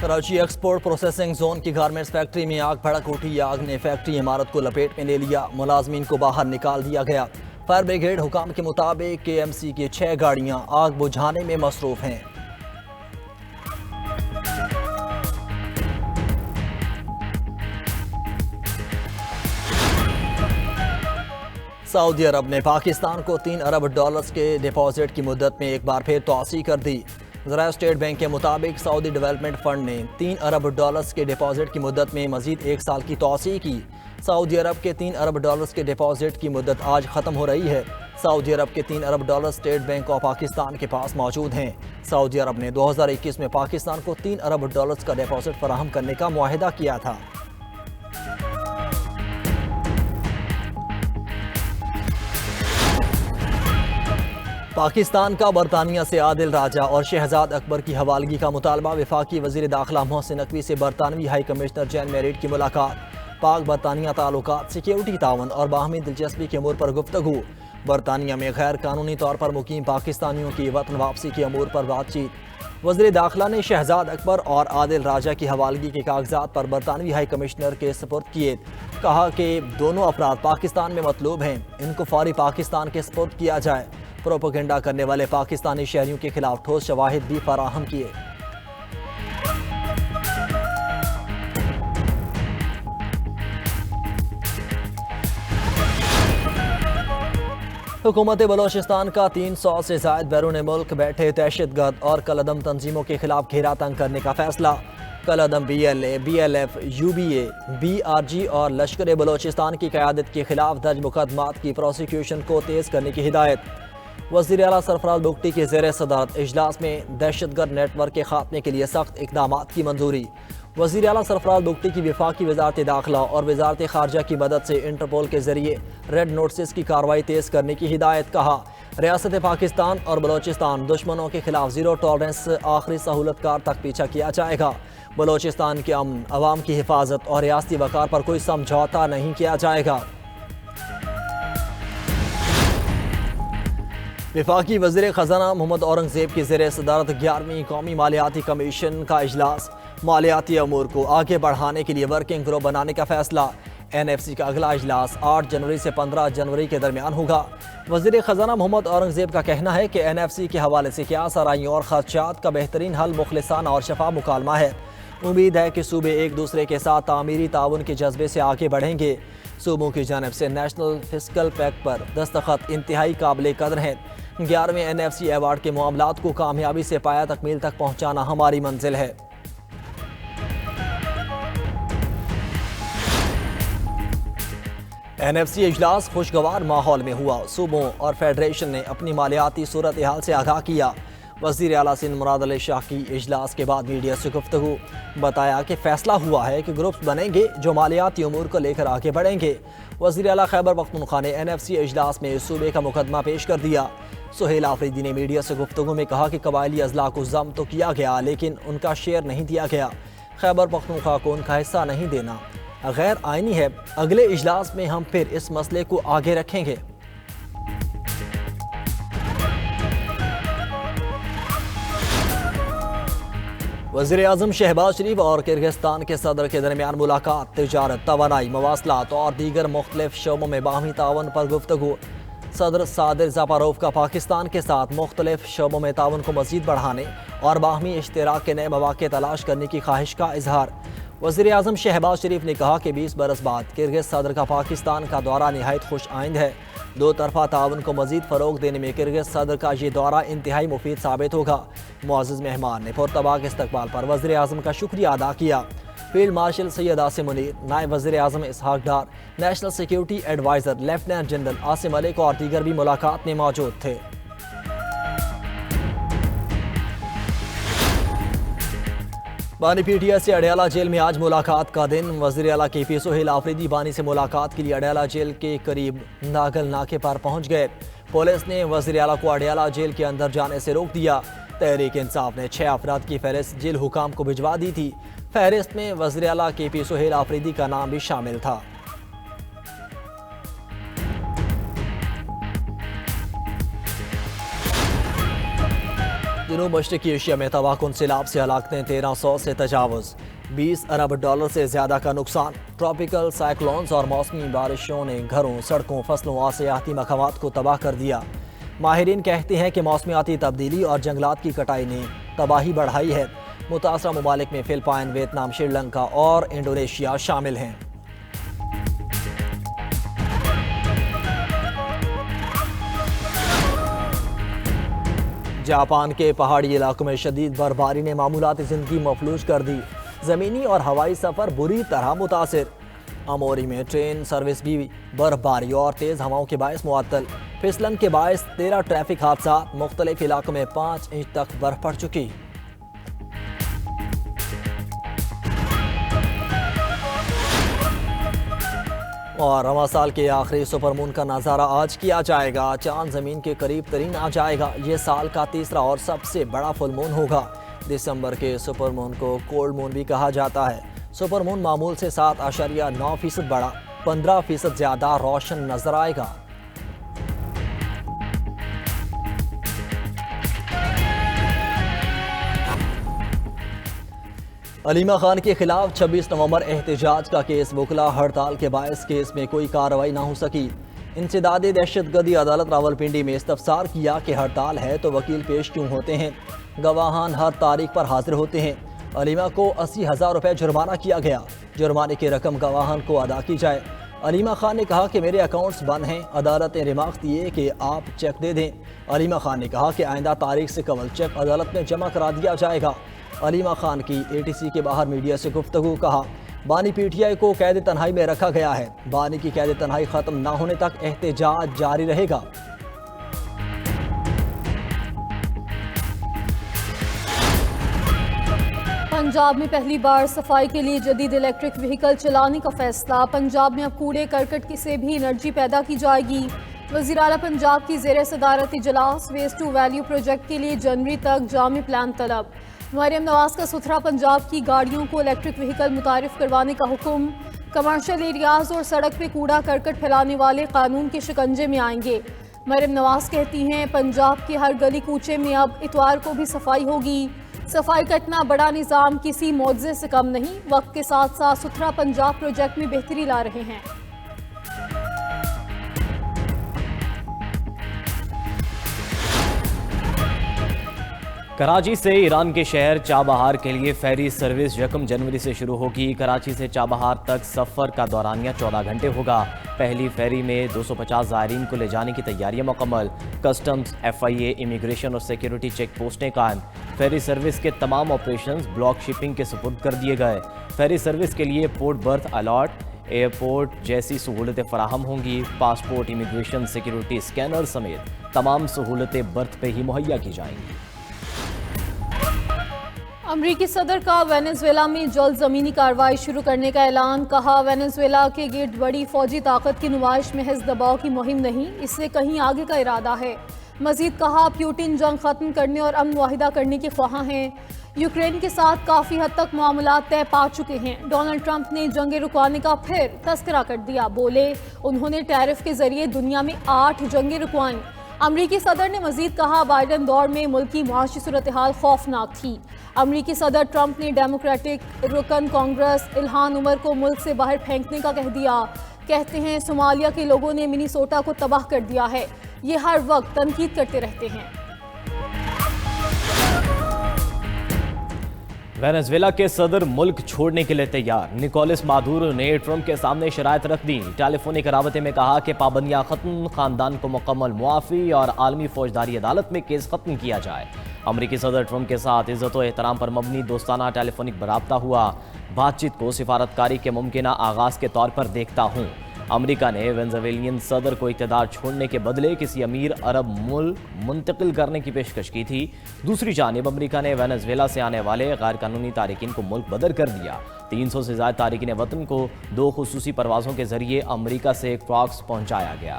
Karachi export processing zone की garments factory में आग भड़क उठी। आग ने फैक्ट्री इमारत को लपेट में ले लिया। मुलाजमीन को बाहर निकाल दिया गया। फायर ब्रिगेड हुकाम के मुताबिक KMC की 6 गाड़ियां आग बुझाने में मसरूफ हैं। सऊदी अरब ने पाकिस्तान को $3 अरब के डिपॉजिट की मुद्दत में एक बार फिर तोसी कर दी। ज़राए स्टेट बैंक के मुताबिक सऊदी डेवलपमेंट फंड ने $3 अरब के डिपॉजिट की मुद्दत में मजीद 1 साल की तोसी की। सऊदी अरब के $3 अरब के डिपॉजिट की मुद्दत आज ख़त्म हो रही है। सऊदी अरब के $3 अरब स्टेट बैंक ऑफ पाकिस्तान के पास मौजूद हैं। सऊदी अरब ने 2021 में पाकिस्तान को $3 अरब का डिपॉजिट फराहम करने का मुआहिदा किया था। पाकिस्तान का बरतानिया से आदिल राजा और शहजाद अकबर की हवालगी का मुतालबा। वफाकी वज़ीर दाखिला मोहसिन नकवी से बरतानवी हाई कमिश्नर जैन मेरिट की मुलाकात। पाक बरतानिया ताल्लुकात, सिक्योरिटी तावन और बाहमी दिलचस्पी के अमूर पर गुफ्तगू। बरतानिया में गैर कानूनी तौर पर मुकीम पाकिस्तानियों की वतन वापसी के अमूर पर बातचीत। वज़ीर दाखिला ने शहजाद अकबर और आदिल राजा की हवालगी के कागजात पर बरतानवी हाई कमिश्नर के सुपुर्द किए। कहा कि दोनों अफराद पाकिस्तान में मतलूब हैं, इनको फौरी पाकिस्तान के सुपुर्द किया जाए। प्रोपेगेंडा करने वाले पाकिस्तानी शहरियों के खिलाफ ठोस शवाहिद भी फराहम किए। हुकूमत बलोचिस्तान का 300 से ज़ायद बैरून मुल्क बैठे दहशतगर्द और कलअदम तंजीमों के खिलाफ घेरा तंग करने का फैसला। कलअदम BLA, BLF, UBA, BRG और लश्कर बलोचिस्तान की क़यादत के खिलाफ दर्ज मुकदमात की प्रोसिक्यूशन को तेज़ करने की हिदायत। वज़ीर आला सरफराज बुगटी के ज़ेर सदारत इजलास में दहशतगर्द नेटवर्क के खात्मे के लिए सख्त इक़दामात की मंजूरी। वज़ीर आला सरफराज बुगटी की वफाकी वज़ारत दाखिला और वज़ारत खारजा की मदद से इंटरपोल के ज़रिए रेड नोटिस की कार्रवाई तेज़ करने की हिदायत। कहा, रियासत पाकिस्तान और बलोचिस्तान दुश्मनों के खिलाफ ज़ीरो टॉलरेंस आखिरी सहूलतकार तक पीछा किया जाएगा। बलोचिस्तान के अमन, अवाम की हिफाजत और रियासती वक़ार पर कोई समझौता नहीं किया जाएगा। वफाकी वज़ीर ख़ज़ाना मोहम्मद औरंगज़ेब की ज़ेर सदारत 11वीं कौमी मालियाती कमीशन का इजलास। मालियाती अमूर को आगे बढ़ाने के लिए वर्किंग ग्रुप बनाने का फैसला। NFC का अगला इजलास 8 जनवरी से 15 जनवरी के दरमियान होगा। वज़ीर ख़ज़ाना मोहम्मद औरंगज़ेब का कहना है कि NFC के हवाले से क्या सराइयों और ख़दशात का बेहतरीन हल मुखलिसाना और शफा मुकालमा है। उम्मीद है कि सूबे एक दूसरे के साथ तामीरी ताउन के जज्बे से आगे बढ़ेंगे। सूबों की जानिब से नेशनल फिस्कल पैक्ट पर दस्तखत इंतहाई काबिल कदर हैं। 11वें NFC अवार्ड के मामलात को कामयाबी से पाया तकमील तक पहुँचाना हमारी मंजिल है। NFC इजलास खुशगवार माहौल में हुआ। सूबों और फेडरेशन ने अपनी मालियाती सूरत हाल से आगाह किया। वज़ीर आला सिंध मुराद अली शाह की इजलास के बाद मीडिया से गुफ्तगू। बताया कि फैसला हुआ है कि ग्रुप्स बनेंगे जो मालियाती उमूर को लेकर आगे बढ़ेंगे। वज़ीर आला खैबर पख्तूनख्वा ने NFC इजलास में सूबे का मुकदमा पेश कर दिया। सुहेल आफरीदी ने मीडिया से गुफ्तगू में कहा कि कबायली अजला को जम तो किया गया, लेकिन उनका शेयर नहीं दिया गया। खैबर पख्तूनख्वा को उनका हिस्सा नहीं देना गैर आइनी है। अगले इजलास में हम फिर इस मसले को आगे रखेंगे। वज़ीर आज़म शहबाज शरीफ और किर्गिस्तान के सदर के दरमियान मुलाकात। तिजारत, तवानाई, मवासलात और दीगर मुख्तलिफ शोबों में बाहमी तावन पर गुफ्तगू। सदर सादिर ज़ापारोव का पाकिस्तान के साथ मुख्तलिफ शोबों में तावन को मज़ीद बढ़ाने और बाहमी इश्तिराक के नए मौक़े तलाश करने की ख्वाहिश का इजहार। वज़ीर आज़म शहबाज शरीफ ने कहा कि 20 बरस बाद किर्गिज़ सदर का पाकिस्तान का दौरा निहायत खुश आइंद है। दो तरफ़ा तावन को मज़ीद फ़रोग़ देने में किर्गिज़ सदर का ये दौरा इंतहाई मुफीद साबित होगा। मुअज़्ज़ज़ मेहमान ने पुरतबाक इस्तक़बाल पर वज़ीर आज़म का शुक्रिया अदा किया। फील्ड मार्शल सैयद आसिम मुनीर, नायब वज़ीर आज़म Ishaq Dar, national security adviser lieutenant general Asim Malik और दीगर भी मुलाकात में मौजूद थे। बानी PTI से अडयाला जेल में आज मुलाकात का दिन। वज़ीर आला KP सुहेल आफरीदी बानी से मुलाकात के लिए अडयाला जेल के करीब नागल नाके पर पहुंच गए। पुलिस ने वज़ीर आला को अडयाला जेल के अंदर जाने से रोक दिया। तहरीक इंसाफ ने 6 अफराद की फहरिस्त जेल हुकाम को भिजवा दी थी। फहरिस्त में वज़ीर आला KP सुहेल आफरीदी का नाम भी शामिल था। جنوب مشرقی ایشیا میں تباہ سیلاب سے ہلاکتیں 1300 سے تجاوز، 20 ارب ڈالر سے زیادہ کا نقصان۔ ٹراپیکل سائیکلونز اور موسمی بارشوں نے گھروں، سڑکوں، فصلوں اور سیاحتی مقامات کو تباہ کر دیا۔ ماہرین کہتے ہیں کہ موسمیاتی تبدیلی اور جنگلات کی کٹائی نے تباہی بڑھائی ہے۔ متاثرہ ممالک میں فلپائن، ویتنام، سری لنکا اور انڈونیشیا شامل ہیں۔ جاپان کے پہاڑی علاقوں میں شدید برفباری نے معمولات زندگی مفلوج کر دی، زمینی اور ہوائی سفر بری طرح متاثر۔ اموری میں ٹرین سروس بھی برفباری اور تیز ہواؤں کے باعث معطل، پھسلن کے باعث 13 ٹریفک حادثات، مختلف علاقوں میں 5 انچ تک برف پڑ چکی۔ اور رواں سال کے آخری سپر مون کا نظارہ آج کیا جائے گا، چاند زمین کے قریب ترین آ جائے گا۔ یہ سال کا تیسرا اور سب سے بڑا فل مون ہوگا۔ دسمبر کے سپر مون کو کولڈ مون بھی کہا جاتا ہے۔ سپر مون معمول سے 7.9% بڑا، 15% زیادہ روشن نظر آئے گا۔ علیمہ خان کے خلاف 26 نومبر احتجاج کا کیس، وکلا ہڑتال کے باعث کیس میں کوئی کارروائی نہ ہو سکی۔ انسداد دہشت گردی عدالت راولپنڈی میں استفسار کیا کہ ہڑتال ہے تو وکیل پیش کیوں ہوتے ہیں؟ گواہان ہر تاریخ پر حاضر ہوتے ہیں۔ علیمہ کو 80,000 روپے جرمانہ کیا گیا، جرمانے کی رقم گواہان کو ادا کی جائے۔ علیمہ خان نے کہا کہ میرے اکاؤنٹس بند ہیں، عدالت نے ریمارک دیے کہ آپ چیک دے دیں۔ علیمہ خان نے کہا کہ آئندہ تاریخ سے قبل چیک عدالت میں جمع کرا دیا جائے گا۔ علیمہ خان کی ATC کے باہر میڈیا سے گفتگو، کہا بانی PTI کو قید تنہائی میں رکھا گیا ہے، بانی کی قید تنہائی ختم نہ ہونے تک احتجاج جاری رہے گا۔ پنجاب میں پہلی بار صفائی کے لیے جدید الیکٹرک وہیکل چلانے کا فیصلہ، پنجاب میں اب کوڑے کرکٹ سے بھی انرجی پیدا کی جائے گی۔ وزیر اعلیٰ پنجاب کی زیر صدارت اجلاس، ویسٹ ٹو ویلیو پروجیکٹ کے لیے جنوری تک جامع پلان طلب۔ مریم نواز کا ستھرا پنجاب کی گاڑیوں کو الیکٹرک وہیکل متعارف کروانے کا حکم، کمرشل ایریاز اور سڑک پہ کوڑا کرکٹ پھیلانے والے قانون کے شکنجے میں آئیں گے۔ مریم نواز کہتی ہیں پنجاب کے ہر گلی کوچے میں اب اتوار کو بھی صفائی ہوگی۔ صفائی کا اتنا بڑا نظام کسی معجزے سے کم نہیں، وقت کے ساتھ ساتھ ستھرا پنجاب پروجیکٹ میں بہتری لا رہے ہیں۔ کراچی سے ایران کے شہر چابہار کے لیے فیری سروس 1 جنوری سے شروع ہوگی۔ کراچی سے چابہار تک سفر کا دورانیہ 14 گھنٹے ہوگا۔ پہلی فیری میں 250 زائرین کو لے جانے کی تیاریاں مکمل، کسٹمز، FIA، امیگریشن اور سیکیورٹی چیک پوسٹیں قائم۔ فیری سروس کے تمام آپریشنز بلاک شپنگ کے سپرد کر دیے گئے۔ فیری سروس کے لیے پورٹ برتھ الاٹ، ایئرپورٹ جیسی سہولتیں فراہم ہوں گی۔ پاسپورٹ، امیگریشن، سیکیورٹی اسکینر سمیت تمام سہولتیں برتھ پہ ہی مہیا کی جائیں گی۔ امریکی صدر کا وینزویلا میں جلد زمینی کارروائی شروع کرنے کا اعلان، کہا وینزویلا کے گرد بڑی فوجی طاقت کی نمائش محض دباؤ کی مہم نہیں، اس سے کہیں آگے کا ارادہ ہے۔ مزید کہا پیوٹن جنگ ختم کرنے اور امن معاہدہ کرنے کے خواہاں ہیں۔ یوکرین کے ساتھ کافی حد تک معاملات طے پا چکے ہیں۔ ڈونلڈ ٹرمپ نے جنگیں رکوانے کا پھر تذکرہ کر دیا، بولے انہوں نے ٹیرف کے ذریعے دنیا میں 8 جنگیں رکوائیں۔ امریکی صدر نے مزید کہا بائیڈن دور میں ملک کی معاشی صورتحال خوفناک تھی۔ امریکی صدر ٹرمپ نے ڈیموکریٹک رکن کانگریس الہان عمر کو ملک سے باہر پھینکنے کا کہہ دیا۔ کہتے ہیں صومالیہ کے لوگوں نے منیسوٹا کو تباہ کر دیا ہے، یہ ہر وقت تنقید کرتے رہتے ہیں۔ وینزویلا کے صدر ملک چھوڑنے کے لیے تیار، نکولس مادورو نے ٹرمپ کے سامنے شرائط رکھ دی۔ ٹیلی فونک رابطے میں کہا کہ پابندیاں ختم، خاندان کو مکمل معافی اور عالمی فوجداری عدالت میں کیس ختم کیا جائے۔ امریکی صدر ٹرمپ کے ساتھ عزت و احترام پر مبنی دوستانہ ٹیلی فونک رابطہ ہوا۔ بات چیت کو سفارتکاری کے ممکنہ آغاز کے طور پر دیکھتا ہوں۔ امریکہ نے وینزویلین صدر کو اقتدار چھوڑنے کے بدلے کسی امیر عرب ملک منتقل کرنے کی پیشکش کی تھی۔ دوسری جانب امریکہ نے وینزویلا سے آنے والے غیر قانونی تارکین کو ملک بدر کر دیا۔ 300 سے زائد تارکین وطن کو 2 خصوصی پروازوں کے ذریعے امریکہ سے کراکس پہنچایا گیا۔